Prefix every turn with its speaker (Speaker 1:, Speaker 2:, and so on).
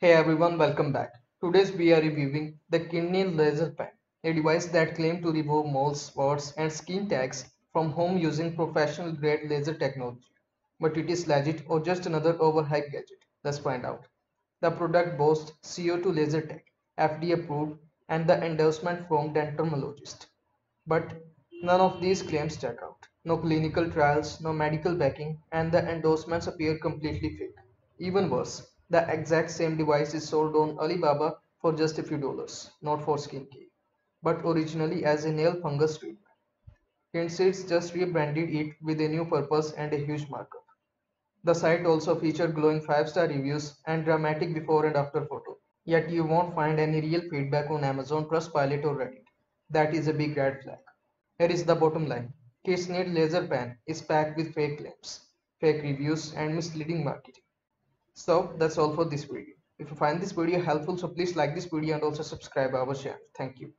Speaker 1: Hey everyone, welcome back. Today we are reviewing the Kidsneed Laser Pen, a device that claims to remove moles, spots, and skin tags from home using professional grade laser technology. But it is legit or just another overhyped gadget? Let's find out. The product boasts CO2 laser tech, FDA approved, and the endorsement from dermatologists. But none of these claims check out. No clinical trials, no medical backing, and the endorsements appear completely fake. Even worse, the exact same device is sold on Alibaba for just a few dollars, not for skincare, but originally as a nail fungus treatment. Kidsneed just rebranded it with a new purpose and a huge markup. The site also featured glowing 5-star reviews and dramatic before and after photos. Yet you won't find any real feedback on Amazon Trustpilot or Reddit. That is a big red flag. Here is the bottom line. Kidsneed Laser Pen is packed with fake claims, fake reviews, and misleading marketing. So that's all for this video. If you find this video helpful, so please like this video and also subscribe our channel. Thank you.